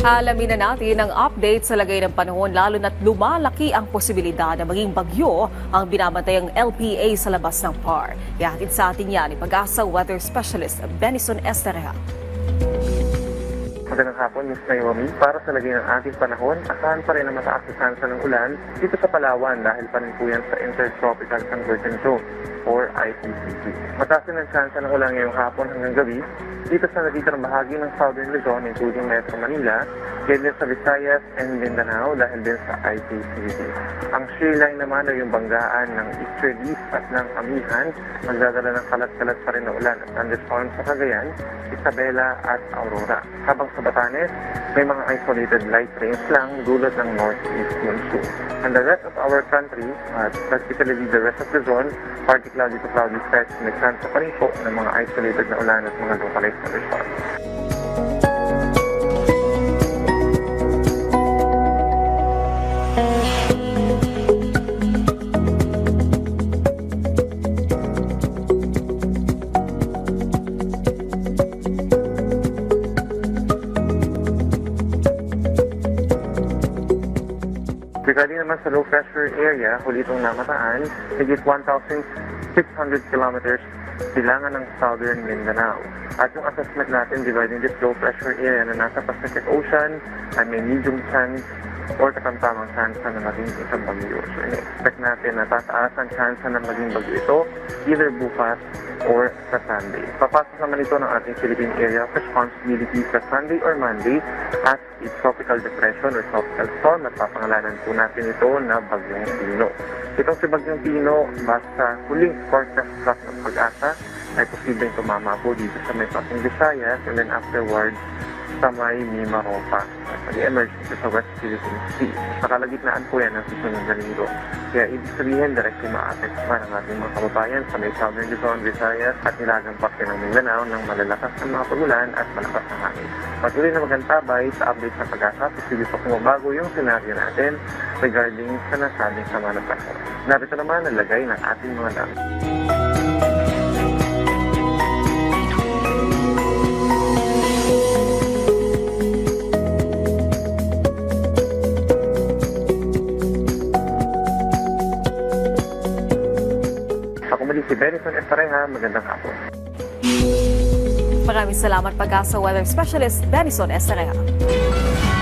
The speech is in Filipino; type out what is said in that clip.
Alamin na natin ang update sa lagay ng panahon lalo na't lumalaki ang posibilidad na maging bagyo ang binabantayang LPA sa labas ng PAR. Ihatid sa atin yan ni Pag-asa Weather Specialist Benison Estereha. Magandang hapon, Ms. Naomi. Para sa lagay ng ating panahon, asahan pa rin ang mataas na tsansa ng ulan dito sa Palawan dahil pa rin po yan sa Intertropical Convergence Zone or ICCZ. Mataas din ang tsansa ng ulan ngayong hapon hanggang gabi dito sa natitirang bahagi ng Southern Luzon including Metro Manila, ganyan sa Visayas and Mindanao dahil din sa ICCZ. Ang shear line naman ay yung banggaan ng easterlies at ng amihan, magdadala ng kalat-kalat pa rin na ulan at thunderstorms sa Cagayan, Isabela at Aurora. Habang sa Batanes, may mga isolated light rains lang dulot ng northeast monsoon. And the rest of our country, particularly the rest of the zone, partly cloudy to cloudy stretch, may chance pa rin po ng mga isolated na ulan at mga localized thunderstorms. Regarding naman sa low pressure area, huli itong namataan, higit 1,600 kilometers bilangan ng Southern Mindanao. At yung assessment natin dividing this low pressure area na nasa Pacific Ocean ay may medium chance or katamtamang chance na maging isang bagyo. So, in-expect natin na tataas ang chance na maging bagyo ito either bukas or sa Sunday. Papasok naman ito ng ating Philippine Area of Responsibility sa Sunday or Monday as a tropical depression or tropical storm at papangalanan po natin ito na Bagyong Pino. Itong si Bagyong Pino, basta huling forecast track ng Pag-asa, ay posibleng tumama po dito sa may Pasig Visayas and then afterwards sa may Mimaropa at mag-emerge dito sa West Philippine Sea. Sa kalagitnaan po yan ang susunod na linggo. Kaya ibig sabihin, directly ma-apektuhan ang ating mga kababayan sa may Southern Luzon, Visayas at nilagang parte ng Mindanao ng malalakas na mga pagulan at malakas na hangin. Patuloy na magantabay sa update sa Pag-asa, posible pa kumabago yung senaryo natin regarding sa nasabing sama ng panahon. Narito naman ang lagay ng ating mga dami. Ako muli si Benison Estereha, magandang hapon. Maraming salamat Pag-asa Weather Specialist Benison Estereha.